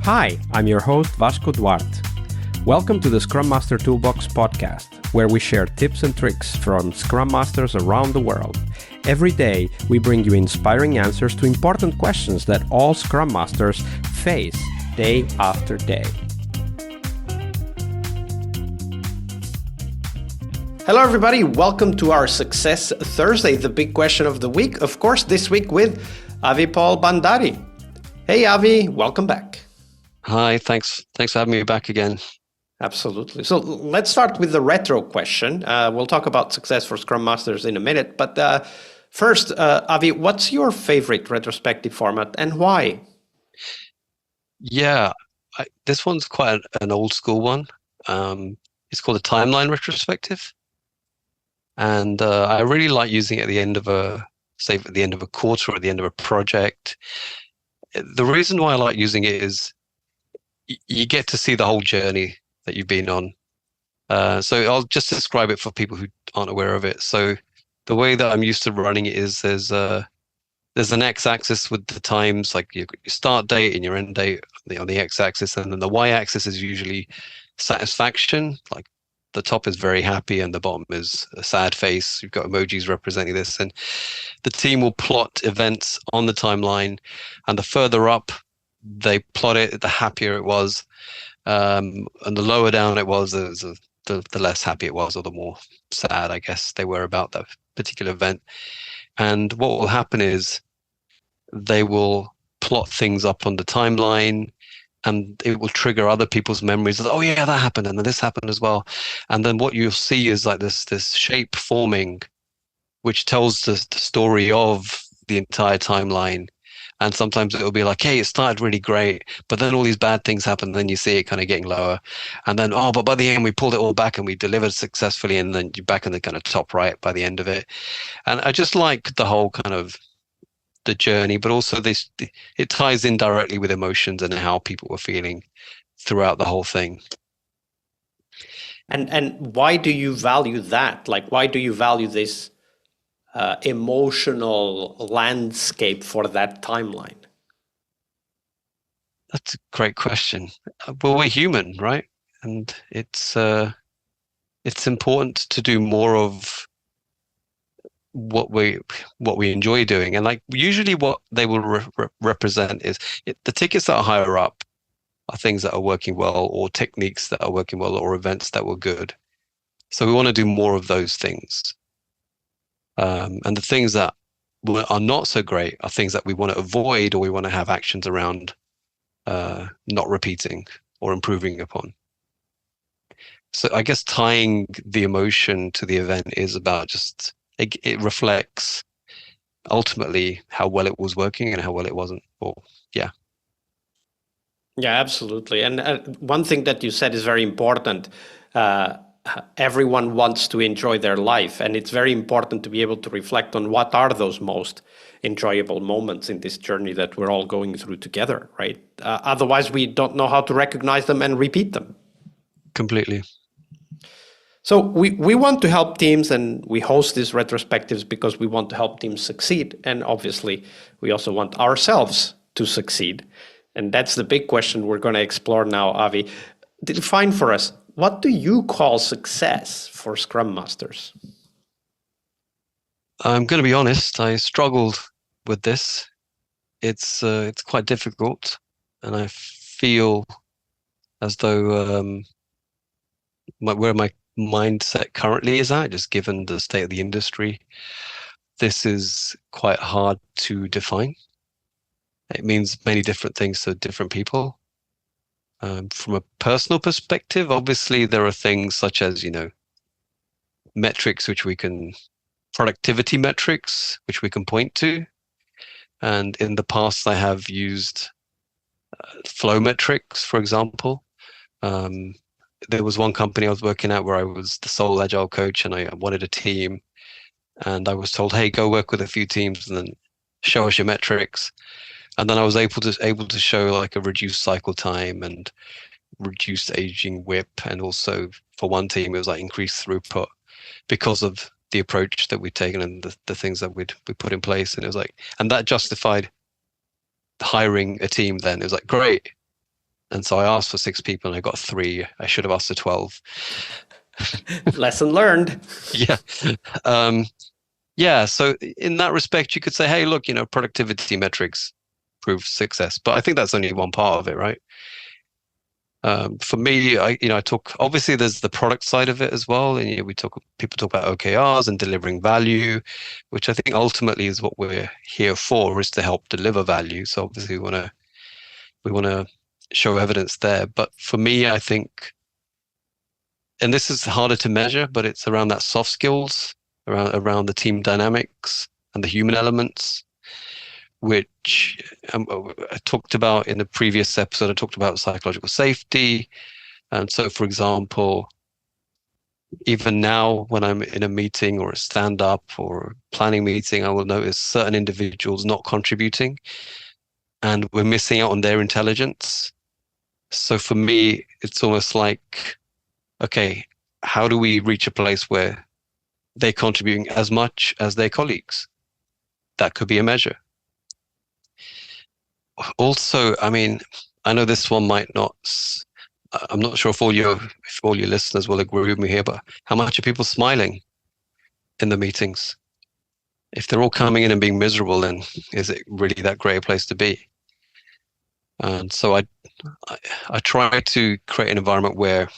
Hi, I'm your host Vasco Duarte. Welcome to the Scrum Master Toolbox podcast, where we share tips and tricks from Scrum Masters around the world. Every day, we bring you inspiring answers to important questions that all Scrum Masters face day after day. Hello, everybody. Welcome to our Success Thursday, the big question of the week. Of course, this week with Avipaul Bhandari. Hey, Avi, welcome back. Hi, thanks for having me back again. Absolutely. So let's start with the retro question. We'll talk about success for Scrum Masters in a minute. But first, Avi, what's your favorite retrospective format and why? Yeah, this one's quite an old school one. It's called a Timeline Retrospective. And I really like using it at the end of at the end of a quarter or at the end of a project. The reason why I like using it is you get to see the whole journey that you've been on. So I'll just describe it for people who aren't aware of it. So the way that I'm used to running it is there's an x-axis with the times, like your start date and your end date on the x-axis, and then the y-axis is usually satisfaction. Like the top is very happy and the bottom is a sad face. You've got emojis representing this, and the team will plot events on the timeline, and the further up they plot it, the happier it was, and the lower down it was, the less happy it was, or the more sad, I guess, they were about that particular event. And what will happen is they will plot things up on the timeline, and it will trigger other people's memories of, oh yeah, that happened, and then this happened as well. And then what you'll see is like this shape forming, which tells the story of the entire timeline. And sometimes it'll be like, hey, it started really great, but then all these bad things happen, and then you see it kind of getting lower. And then, but by the end, we pulled it all back and we delivered successfully, and then you're back in the kind of top right by the end of it. And I just like the whole kind of the journey, but also it ties in directly with emotions and how people were feeling throughout the whole thing. And why do you value that? Like, why do you value this emotional landscape for that timeline? That's a great question. Well, we're human, right? And it's important to do more of what we enjoy doing. And like usually what they will represent is the tickets that are higher up are things that are working well, or techniques that are working well, or events that were good. So we want to do more of those things. And the things that are not so great are things that we want to avoid, or we want to have actions around not repeating or improving upon. So I guess tying the emotion to the event is about just, it reflects ultimately how well it was working and how well it wasn't. Yeah, absolutely. And one thing that you said is very important. Everyone wants to enjoy their life, and it's very important to be able to reflect on what are those most enjoyable moments in this journey that we're all going through together, right? Otherwise, we don't know how to recognize them and repeat them. Completely. So we want to help teams, and we host these retrospectives because we want to help teams succeed. And obviously, we also want ourselves to succeed. And that's the big question we're going to explore now, Avi. Define for us, what do you call success for Scrum Masters? I'm going to be honest, I struggled with this. It's quite difficult, and I feel as though where my mindset currently is at, just given the state of the industry, this is quite hard to define. It means many different things to different people. From a personal perspective, obviously there are things such as, metrics productivity metrics, which we can point to. And in the past, I have used flow metrics, for example. There was one company I was working at where I was the sole Agile coach, and I wanted a team, and I was told, hey, go work with a few teams and then show us your metrics. And then I was able to show like a reduced cycle time and reduced aging WIP, and also for one team it was like increased throughput because of the approach that we'd taken and the things that we put in place. And it was like, and that justified hiring a team then. It was like, great, And so I asked for 6 people and I got 3. I should have asked for 12. Lesson learned. Yeah. Yeah. So in that respect, you could say, hey, look, productivity metrics prove success. But I think that's only one part of it, right? For me, I talk, obviously there's the product side of it as well. And people talk about OKRs and delivering value, which I think ultimately is what we're here for, is to help deliver value. So obviously we want to show evidence there. But for me, I think, and this is harder to measure, but it's around that soft skills, around the team dynamics and the human elements, which I talked about in the previous episode. I talked about psychological safety. And so, for example, even now when I'm in a meeting or a stand-up or planning meeting, I will notice certain individuals not contributing and we're missing out on their intelligence. So for me, it's almost like, okay, how do we reach a place where they're contributing as much as their colleagues? That could be a measure. Also, I mean, I know this one might not, I'm not sure if all your listeners will agree with me here, but how much are people smiling in the meetings? If they're all coming in and being miserable, then is it really that great a place to be? And so I try to create an environment where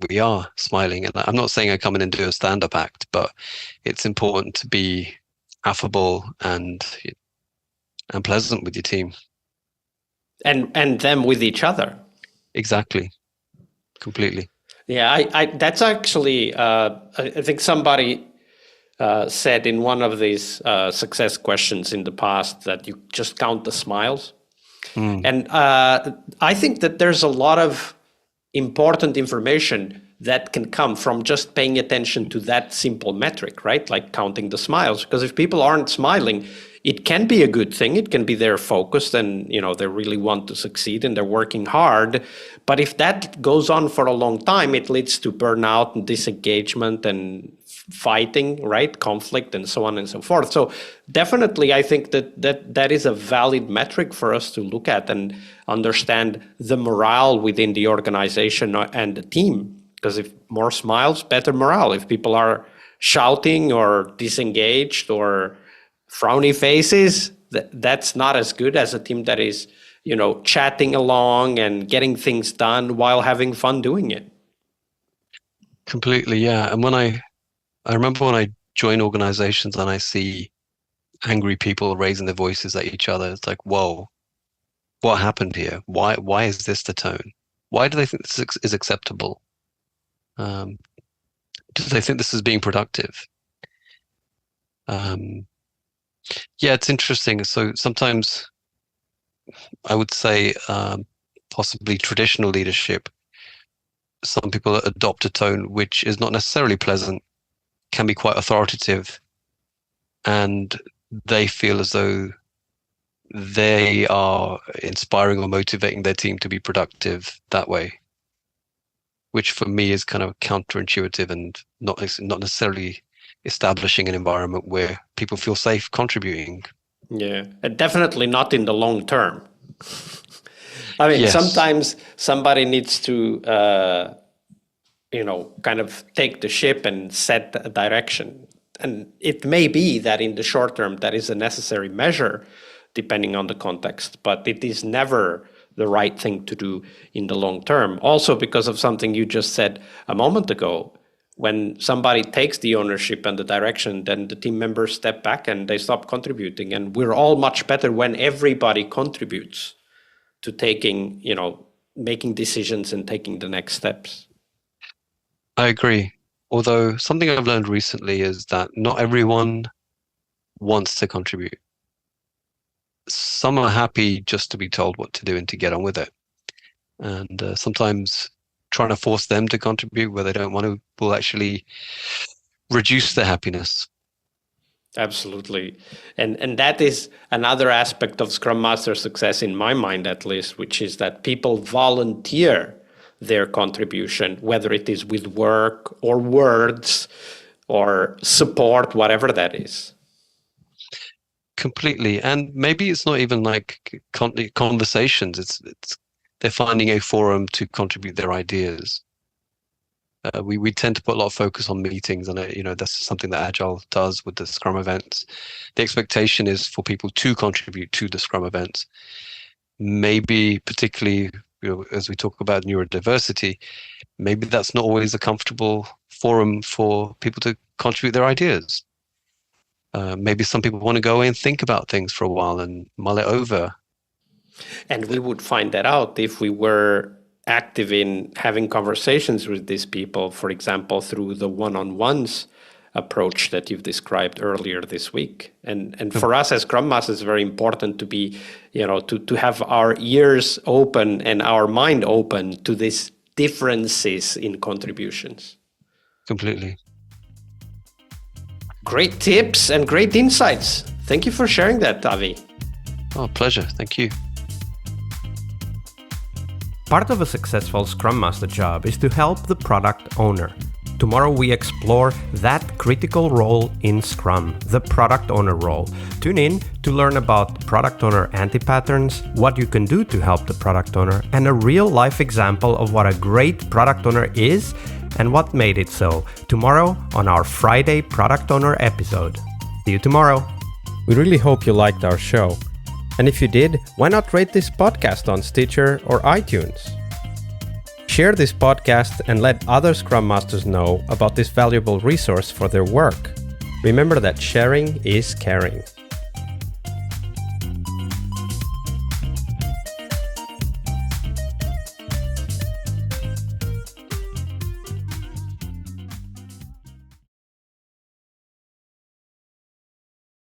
we are smiling. And I'm not saying I come in and do a stand-up act, but it's important to be affable and pleasant with your team. And them with each other. Exactly. Completely. Yeah, I that's actually, I think somebody said in one of these success questions in the past that you just count the smiles. And I think that there's a lot of important information that can come from just paying attention to that simple metric, right? Like counting the smiles. Because if people aren't smiling, it can be a good thing. It can be they're focused and they really want to succeed and they're working hard. But if that goes on for a long time, it leads to burnout and disengagement and fighting, right? Conflict and so on and so forth. So definitely, I think that is a valid metric for us to look at and understand the morale within the organization and the team. Because if more smiles, better morale. If people are shouting or disengaged or frowny faces, that's not as good as a team that is, chatting along and getting things done while having fun doing it. Completely, yeah. And I remember when I join organizations and I see angry people raising their voices at each other, it's like, whoa, what happened here? Why is this the tone? Why do they think this is acceptable? Do they think this is being productive? Yeah, it's interesting. So sometimes I would say possibly traditional leadership, some people adopt a tone which is not necessarily pleasant, can be quite authoritative, and they feel as though they are inspiring or motivating their team to be productive that way, which for me is kind of counterintuitive and not necessarily establishing an environment where people feel safe contributing. Yeah, and definitely not in the long term. I mean, Yes. Sometimes somebody needs to, kind of take the ship and set a direction. And it may be that in the short term, that is a necessary measure, depending on the context, but it is never the right thing to do in the long term. Also, because of something you just said a moment ago, when somebody takes the ownership and the direction, then the team members step back and they stop contributing. And we're all much better when everybody contributes to taking, making decisions and taking the next steps. I agree. Although something I've learned recently is that not everyone wants to contribute. Some are happy just to be told what to do and to get on with it. And sometimes trying to force them to contribute where they don't want to will actually reduce their happiness. Absolutely. And that is another aspect of Scrum Master success, in my mind at least, which is that people volunteer their contribution, whether it is with work or words or support, whatever that is. Completely. And maybe it's not even like conversations. It's they're finding a forum to contribute their ideas. We tend to put a lot of focus on meetings, and that's something that Agile does with the Scrum events. The expectation is for people to contribute to the Scrum events. Maybe particularly, as we talk about neurodiversity, maybe that's not always a comfortable forum for people to contribute their ideas. Maybe some people want to go away and think about things for a while and mull it over. And we would find that out if we were active in having conversations with these people, for example, through the one-on-ones approach that you've described earlier this week. And for us as Scrum Masters, it's very important to be, to have our ears open and our mind open to these differences in contributions. Completely. Great tips and great insights. Thank you for sharing that, Avi. Oh, pleasure. Thank you. Part of a successful Scrum Master job is to help the product owner. Tomorrow we explore that critical role in Scrum, the product owner role. Tune in to learn about product owner anti-patterns, what you can do to help the product owner, and a real-life example of what a great product owner is and what made it so. Tomorrow on our Friday Product Owner episode. See you tomorrow. We really hope you liked our show. And if you did, why not rate this podcast on Stitcher or iTunes? Share this podcast and let other Scrum Masters know about this valuable resource for their work. Remember that sharing is caring.